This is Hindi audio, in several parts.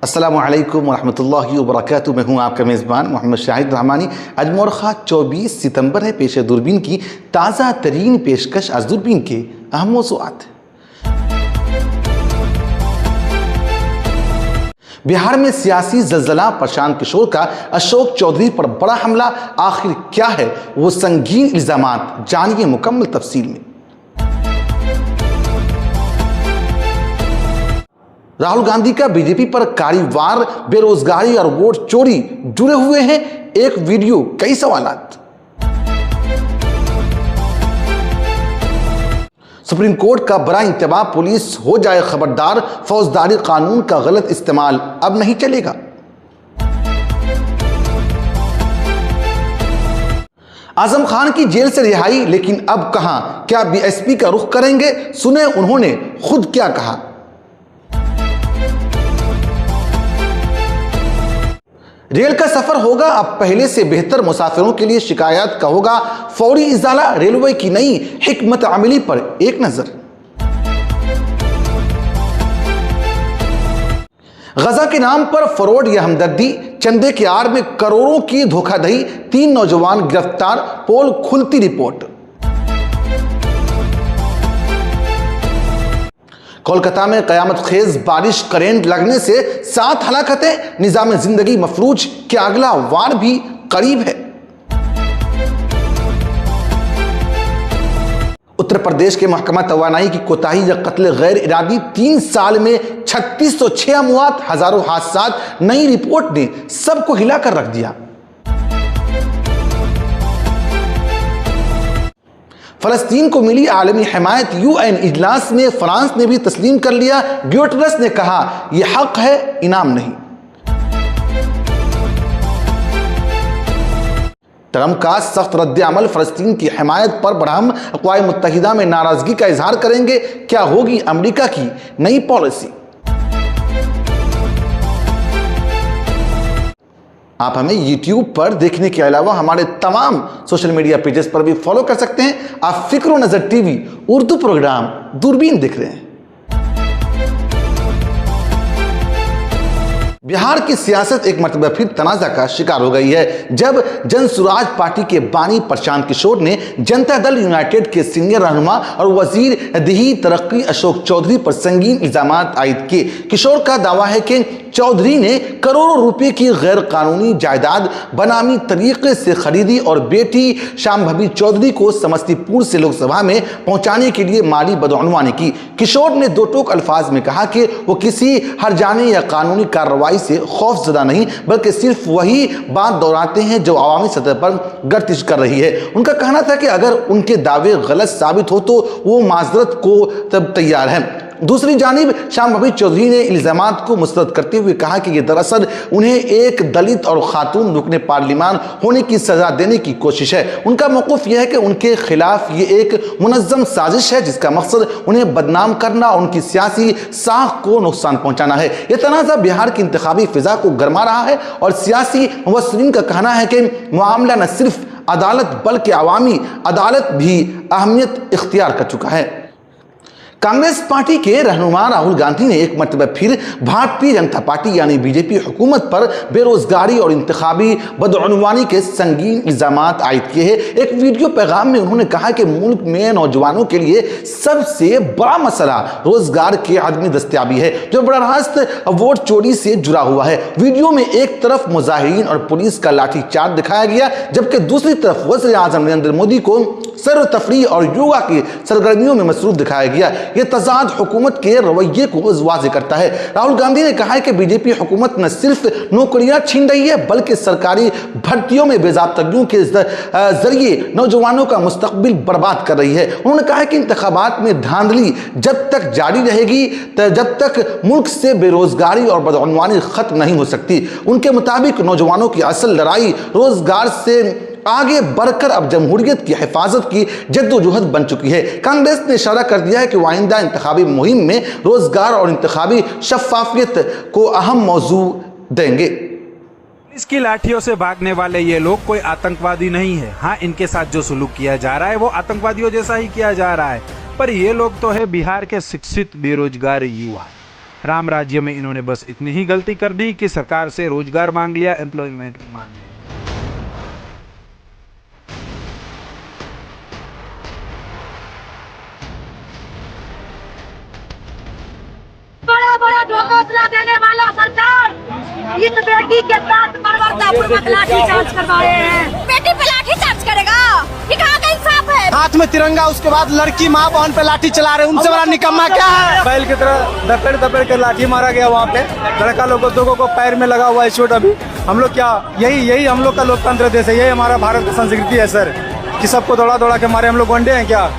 अस्सलामु अलैकुम वरहमतुल्लाहि वबरकातुहू। मैं हूँ आपका मेज़बान मोहम्मद शाहिद रहमानी। आज मोरखा 24 सितंबर है। पेश दूरबीन की ताज़ा तरीन पेशकश। आज दूरबीन के अहम मौज़ूआत। बिहार में सियासी जलजला, प्रशांत किशोर का अशोक चौधरी पर बड़ा हमला, आखिर क्या है वो संगीन इल्जामात, जानिए मुकम्मल तफसील में। राहुल गांधी का बीजेपी पर कारी वार, बेरोजगारी और वोट चोरी जुड़े हुए हैं एक वीडियो, कई सवालात। सुप्रीम कोर्ट का बड़ा इंतबाह, पुलिस हो जाए खबरदार, फौजदारी कानून का गलत इस्तेमाल अब नहीं चलेगा। आजम खान की जेल से रिहाई, लेकिन अब कहां, क्या बीएसपी का रुख करेंगे? सुने उन्होंने खुद क्या कहा। रेल का सफर होगा अब पहले से बेहतर, मुसाफिरों के लिए शिकायत का होगा फौरी इजाला। रेलवे की नई हिकमत अमली पर एक नजर। गजा के नाम पर फरोड या हमदर्दी, चंदे के आड़ में करोड़ों की धोखाधड़ी, 3 नौजवान गिरफ्तार, पोल खुलती रिपोर्ट। कोलकाता में कयामत खेज बारिश, करंट लगने से 7 हलाकतें, निजाम जिंदगी मफलूज, क्या अगला वार भी करीब है? उत्तर प्रदेश के महकमा तवानाई की कोताही या कत्ल गैर इरादी, 3 साल में 3606 अमवात, हजारों हादसात। नई रिपोर्ट ने सबको हिलाकर रख दिया। फलस्तीन को मिली आलमी हिमायत, यूएन इजलास में फ्रांस ने भी तस्लीम कर लिया। ग्यूटरस ने कहा यह हक है, इनाम नहीं। ट्रंप का सख्त रद्द अमल, फलस्तीन की हिमायत पर बरहम, अक़वाम मुत्तहिदा में नाराजगी का इजहार करेंगे। क्या होगी अमेरिका की नई पॉलिसी? आप हमें YouTube पर देखने के अलावा हमारे तमाम सोशल मीडिया पेजेस पर भी फॉलो कर सकते हैं। आप फिक्र नजर टीवी उर्दू प्रोग्राम दूरबीन देख रहे हैं। बिहार की सियासत एक मरतबा फिर तनाज़ा का शिकार हो गई है, जब जनसुराज पार्टी के बानी प्रशांत किशोर ने जनता दल यूनाइटेड के सीनियर रहनुमा और वजीर दिही तरक्की अशोक चौधरी पर संगीन इल्जामात आयद किए। किशोर का दावा है कि चौधरी ने करोड़ों रुपए की गैर कानूनी जायदाद बनामी तरीके से खरीदी और बेटी शांभवी चौधरी को समस्तीपुर से लोकसभा में पहुंचाने के लिए माली बदअनवानी की। किशोर ने दो टोक अल्फाज में कहा कि वो किसी हरजाने या कानूनी कार्रवाई से खौफजदा नहीं, बल्कि सिर्फ वही बात दोहराते हैं जो अवामी सतह पर गर्दिश कर रही है। उनका कहना था कि अगर उनके दावे गलत साबित हो तो वो माजरत को तब तैयार है। दूसरी जानिब शांभवी चौधरी ने इल्जामात को मुस्तरद करते हुए कहा कि यह दरअसल उन्हें एक दलित और खातून रुकने पार्लिमान होने की सजा देने की कोशिश है। उनका मौक़िफ़ यह है कि उनके खिलाफ ये एक मुनज़्ज़म साजिश है जिसका मकसद उन्हें बदनाम करना और उनकी सियासी साख को नुकसान पहुंचाना है। यह तनाज़ा बिहार की इंतखाबी फिजा को गरमा रहा है और सियासी मुबस्सिरीन का कहना है कि मामला न सिर्फ अदालत बल्कि अवामी अदालत भी अहमियत इख्तियार कर चुका है। कांग्रेस पार्टी के रहनुमा राहुल गांधी ने एक मरतबा फिर भारतीय जनता पार्टी यानी बीजेपी हुकूमत पर बेरोजगारी और इंतखाबी बदअनवानी के संगीन इल्जामात आयद किए हैं। एक वीडियो पैगाम में उन्होंने कहा कि मुल्क में नौजवानों के लिए सबसे बड़ा मसला रोजगार की आदमी दस्तयाबी है, जो बड़ा रास्त वोट चोरी से जुड़ा हुआ है। वीडियो में एक तरफ मुजाहिरीन और पुलिस का लाठीचार्ज दिखाया गया, जबकि दूसरी तरफ वज़ीर आज़म नरेंद्र मोदी को सैर तफरीह और योगा की सरगर्मियों में मसरूफ दिखाया गया। यह तजाद हुकूमत के रवैये को वाज़ेह करता है। राहुल गांधी ने कहा है कि बीजेपी हुकूमत न सिर्फ नौकरियां छीन रही है बल्कि सरकारी भर्तियों में बेज़ाब्तगियों के जरिए नौजवानों का मुस्तकबिल बर्बाद कर रही है। उन्होंने कहा कि इंतखाबात में धांधली जब तक जारी रहेगी जब तक मुल्क से बेरोजगारी और बदअनवानी खत्म नहीं हो सकती। उनके मुताबिक नौजवानों की असल लड़ाई रोजगार से आगे बढ़कर अब जमहूरियत की हिफाजत की जद्दोजहद बन चुकी है। कांग्रेस ने इशारा कर दिया है कि आइंदा इंतखाबी मुहिम में रोजगार और इंतखाबी शफाफियत को अहम मौजू देंगे। इसकी लाठियों से भागने वाले ये लोग कोई आतंकवादी नहीं है। हाँ, इनके साथ जो सुलूक किया जा रहा है वो आतंकवादियों जैसा ही किया जा रहा है, पर ये लोग तो है बिहार के शिक्षित बेरोजगार युवा। राम राज्य में इन्होंने बस इतनी ही गलती कर दी कि सरकार से रोजगार मांग लिया, एम्प्लॉयमेंट मांग लिया। बड़ा बड़ा धोखा देने वाला सरकार इस बेटी के साथ बर्बरतापूर्वक लाठी चार्ज करवा रहे हैं। बेटी पे लाठी चार्ज करेगा, ये कहाँ का इंसाफ है? हाथ में तिरंगा, उसके बाद लड़की माँ बहन पे लाठी चला रहे हैं, उनसे बड़ा निकम्मा क्या है? बैल की तरह दपड़ दपड़ के लाठी मारा गया वहाँ पे, लड़का लोगों को पैर में लगा हुआ है चोट। अभी हम लोग क्या, यही हम लोग का लोकतंत्र देश है, यही हमारा भारत की संस्कृति है सर, कि सबको दौड़ा दौड़ा के मारे। हम लोग वनडे हैं क्या?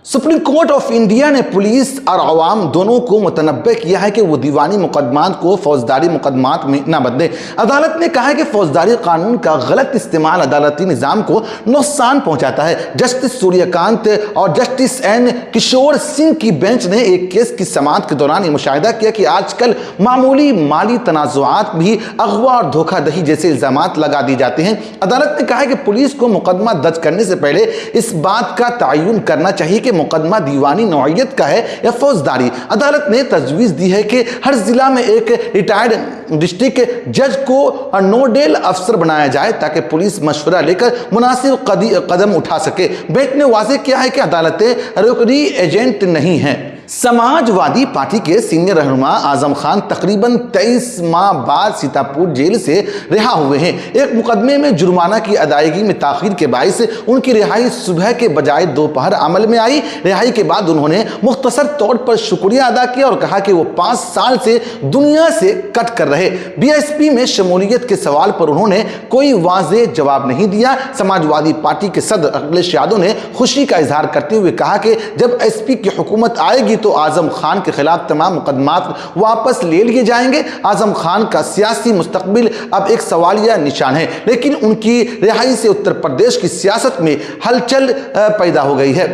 सुप्रीम कोर्ट ऑफ इंडिया ने पुलिस और अवाम दोनों को मुतनब्बे किया है कि वो दीवानी मुकदमात को फौजदारी मुकदमात में न बदले। अदालत ने कहा है कि फौजदारी कानून का गलत इस्तेमाल अदालती निज़ाम को नुकसान पहुंचाता है। जस्टिस सूर्यकांत और जस्टिस एन किशोर सिंह की बेंच ने एक केस की समाअत के दौरान ये मुशाहिदा किया कि आजकल मामूली माली तनाज़ुआत भी अगवा और धोखाधड़ी जैसे इल्जामात लगा दिए जाते हैं। अदालत ने कहा है कि पुलिस को मुकदमा दर्ज करने से पहले इस बात का तयन करना चाहिए कि मुकदमा दीवानी नौइयत का है या फौजदारी। अदालत ने तजवीज दी है कि हर जिला में एक रिटायर्ड डिस्ट्रिक्ट जज को नोडल अफसर बनाया जाए ताकि पुलिस मशवरा लेकर मुनासिब कदम उठा सके। बेंच ने वाज़ेह किया है कि अदालतें रोकरी एजेंट नहीं हैं। समाजवादी पार्टी के सीनियर रहनुमा आजम खान तकरीबन 23 माह बाद सीतापुर जेल से रिहा हुए हैं। एक मुकदमे में जुर्माना की अदायगी में ताखीर के बायस उनकी रिहाई सुबह के बजाय दोपहर अमल में आई। रिहाई के बाद उन्होंने मुख्तसर तौर पर शुक्रिया अदा किया और कहा कि वो 5 साल से दुनिया से कट कर रहे। बीएसपी में शमूलियत के सवाल पर उन्होंने कोई वाज़ेह जवाब नहीं दिया। समाजवादी पार्टी के सदर अखिलेश यादव ने खुशी का इजहार करते हुए कहा कि जब एसपी की हुकूमत आएगी तो आजम खान के खिलाफ तमाम मुकदमात वापस ले लिए जाएंगे। आजम खान का सियासी मुस्तकबिल अब एक सवालिया निशान है, लेकिन उनकी रिहाई से उत्तर प्रदेश की सियासत में हलचल पैदा हो गई है।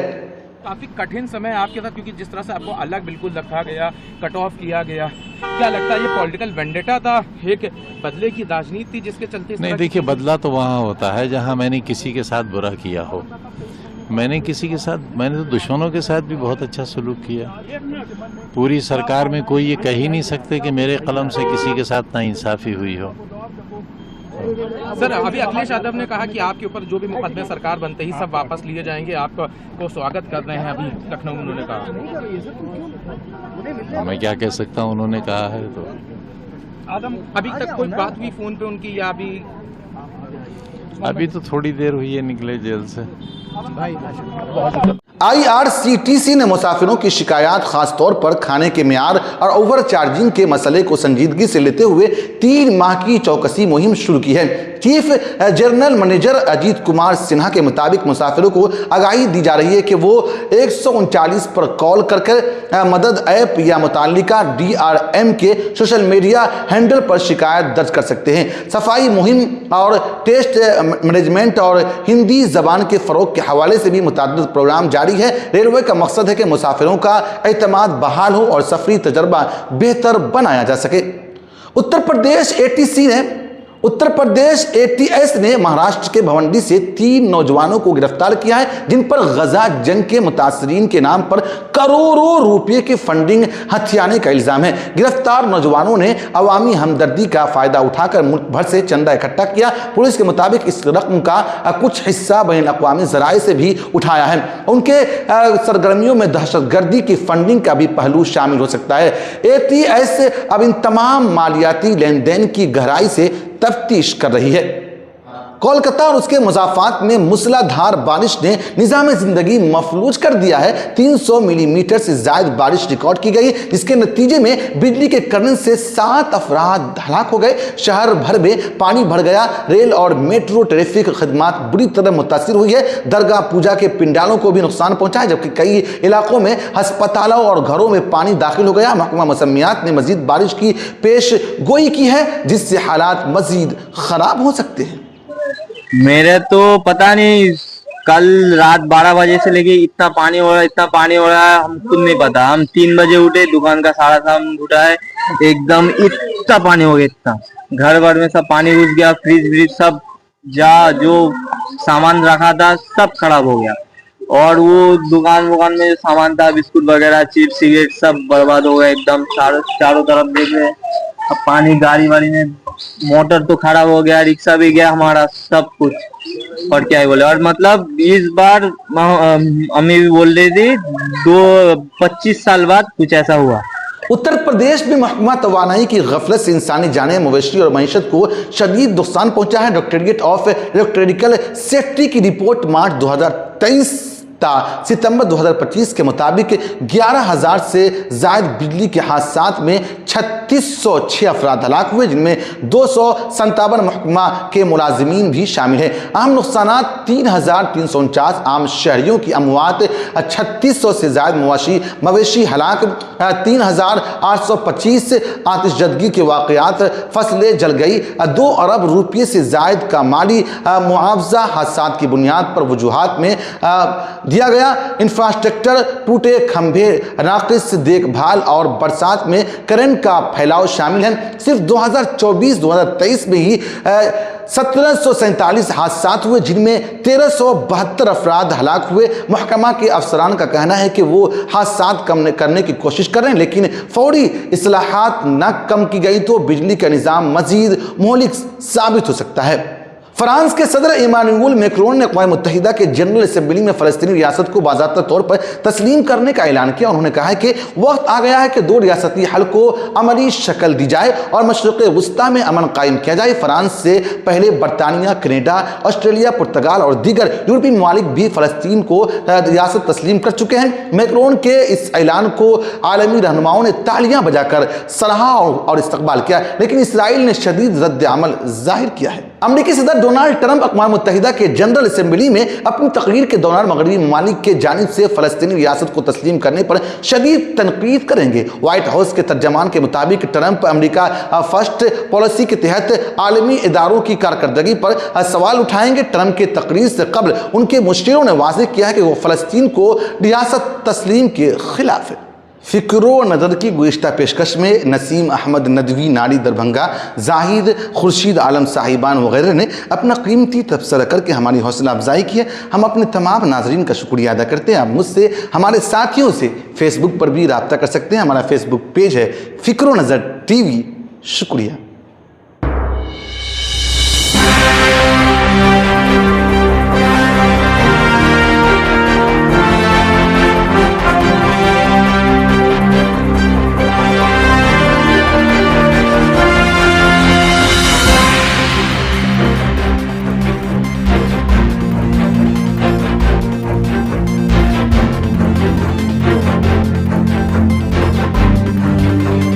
काफी कठिन समय आपके साथ, क्योंकि जिस तरह से आपको अलग बिल्कुल रखा गया, कट ऑफ किया गया, क्या लगता है ये पॉलिटिकल वेंडेटा था, एक बदले की राजनीति थी जिसके चलते? नहीं, देखिए, बदला तो वहाँ होता है जहाँ मैंने किसी के साथ बुरा किया हो। मैंने तो दुश्मनों के साथ भी बहुत अच्छा सलूक किया। पूरी सरकार में कोई ये कह ही नहीं सकते कि मेरे कलम से किसी के साथ नाइंसाफी हुई हो। सर, अभी अखिलेश यादव ने कहा कि आपके ऊपर जो भी मुकदमे सरकार बनते ही सब वापस लिए जाएंगे, आपको स्वागत कर रहे हैं। अभी लखनऊ में उन्होंने कहा, मैं क्या कह सकता हूँ, उन्होंने कहा है तो। अभी तक कोई बात हुई फोन पे उनकी, या अभी तो थोड़ी देर हुई है निकले जेल से। IRCTC ने मुसाफिरों की शिकायत खासतौर पर खाने के मियार और ओवर चार्जिंग के मसले को संजीदगी से लेते हुए 3 माह की चौकसी मुहिम शुरू की है। Chief general manager Ajit Kumar Sinha के मुताबिक मुसाफिरों को आगाही दी जा रही है कि वो 139 पर कॉल कर मदद ऐप या मुतालिका DRM के सोशल मीडिया हैंडल पर शिकायत दर्ज कर सकते हैं। सफाई मुहिम और टेस्ट मैनेजमेंट और हिंदी जबान के फरोग के हवाले से भी मुतअद्दिद प्रोग्राम जारी है। रेलवे का मकसद है कि मुसाफिरों का एतमाद बहाल हो और सफरी तजर्बा बेहतर बनाया जा सके। उत्तर प्रदेश ATS ने महाराष्ट्र के भवंडी से 3 नौजवानों को गिरफ्तार किया है, जिन पर गजा जंग के मुतासरीन के नाम पर करोड़ों रुपए की फंडिंग हथियाने का इल्जाम है। गिरफ्तार नौजवानों ने अवामी हमदर्दी का फायदा उठाकर मुल्क भर से चंदा इकट्ठा किया। पुलिस के मुताबिक इस रकम का कुछ हिस्सा बैन अक़वामी ज़राए से भी उठाया है। उनके सरगर्मियों में दहशतगर्दी की फंडिंग का भी पहलू शामिल हो सकता है। ATS अब इन तमाम मालियाती लेन देन की गहराई से तफ्तीश कर रही है। कोलकाता और उसके मुज़ाफ़ात में मूसलाधार बारिश ने निज़ाम ज़िंदगी मफलूज कर दिया है। 300 मिलीमीटर से ज़्यादा बारिश रिकॉर्ड की गई, जिसके नतीजे में बिजली के करंट से 7 अफराद हलाक हो गए। शहर भर में पानी भर गया। रेल और मेट्रो ट्रैफिक खदमात बुरी तरह मुतासिर हुई है। दरगाह पूजा के पिंडालों को भी नुकसान पहुंचा है, जबकि कई इलाकों में अस्पतालों और घरों में पानी दाखिल हो गया। महकमा मौसमियात ने मजीद बारिश की पेश गोई की है, जिससे हालात मजीद खराब हो सकते हैं। मेरे तो पता नहीं, कल रात 12 बजे से लेके इतना पानी हो रहा है, हम खुद नहीं पता। हम 3 बजे उठे, दुकान का सारा सामान उठा है, एकदम इतना पानी हो गया, इतना घर भर में सब पानी घुस गया। फ्रिज सब जो सामान रखा था सब खराब हो गया। और वो दुकान में जो सामान था, बिस्कुट वगैरह, चिप्स, सिगरेट, सब बर्बाद हो गया एकदम। चारों तरफ देख रहे, अब पानी, गाड़ी वाड़ी में, मोटर तो खराब हो गया, रिक्शा भी गया हमारा, सब कुछ। और क्या ही बोले। और मतलब इस बार अम्मी भी बोल रही थी 25 साल बाद कुछ ऐसा हुआ। उत्तर प्रदेश में महकमा तवानाई की गफलत से इंसानी जानें, मवेशी और मईशत को शदीद नुकसान पहुंचा है। डायरेक्टरेट ऑफ इलेक्ट्रिकल सेफ्टी की रिपोर्ट मार्च 2023 सितंबर 2025 के मुताबिक 11,000 से जायद बिजली के हादसात में 3606 अफराद हलाक हुए, जिनमें 257 महकमा के मुलाजिमीन भी शामिल हैं। अहम नुकसानात 3,349 आम शहरियों की अमवात, 3600 से जायद मवेशी हलाक, 3,825 आतिशजदगी के वाक़यात, फसलें जल गई, 2 अरब रुपये से जायद का माली मुआवजा हादसात की बुनियाद पर वजूहात में दिया गया। इंफ्रास्ट्रक्चर, टूटे खंभे, नाक़िस देखभाल और बरसात में करंट का फैलाव शामिल है। सिर्फ 2024-2023 में ही 1747 हादसात हुए, जिनमें 1372 अफराद हलाक हुए। महकमा के अफसरान का कहना है कि वो हादसात कम करने की कोशिश कर रहे हैं, लेकिन फौरी इस्लाहात न कम की गई तो बिजली का निज़ाम मजीद मुहलिक साबित हो सकता है। फ्रांस के सदर इमानुएल मैक्रोन ने अक़वाम मुत्तहिदा के जनरल असेंबली में फ़लस्तीनी रियासत को बाज़ाब्ता तौर पर तस्लीम करने का ऐलान किया। उन्होंने कहा है कि वक्त आ गया है कि 2 रियासती हल को अमली शक्ल दी जाए और मशरिक़ वुस्ता में अमन कायम किया जाए। फ्रांस से पहले बरतानिया, कनाडा, ऑस्ट्रेलिया, पुर्तगाल और दीगर यूरोपीय ममालिक भी फ़लस्तीन को रियासत तस्लीम कर चुके हैं। मैक्रोन के इस ऐलान को आलमी रहनुमाओं ने तालियां बजाकर सराहा और इस्तकबाल किया, लेकिन इसराइल ने शदीद रद्द अमल जाहिर किया है। अमेरिकी सदर डोनाल्ड ट्रंप अक़वाम मुत्तहिदा के जनरल असेंबली में अपनी तकरीर के दौरान मगरबी ममालिक के जानिब से फ़लस्तीनी रियासत को तस्लीम करने पर शदीद तनकीद करेंगे। व्हाइट हाउस के तर्जमान के मुताबिक ट्रंप अमेरिका फर्स्ट पॉलिसी के तहत आलमी इदारों की कारकर्दगी पर सवाल उठाएंगे। ट्रंप के तकरीर से कबल उनके मुशीरों ने वाज़ेह किया है कि वो फ़लस्तीन को रियासत तस्लीम के खिलाफ है। फ़िक्रो नज़र की गुज़िश्ता पेशकश में नसीम अहमद नदवी, नारी दरभंगा, जाहिद खुर्शीद आलम साहिबान वगैरह ने अपना कीमती तबसरा करके हमारी हौसला अफजाई की है। हम अपने तमाम नाजरीन का शुक्रिया अदा करते हैं। आप मुझसे, हमारे साथियों से फेसबुक पर भी रब्ता कर सकते हैं। हमारा फेसबुक पेज है फ़िक्रो नज़र TV। शुक्रिया।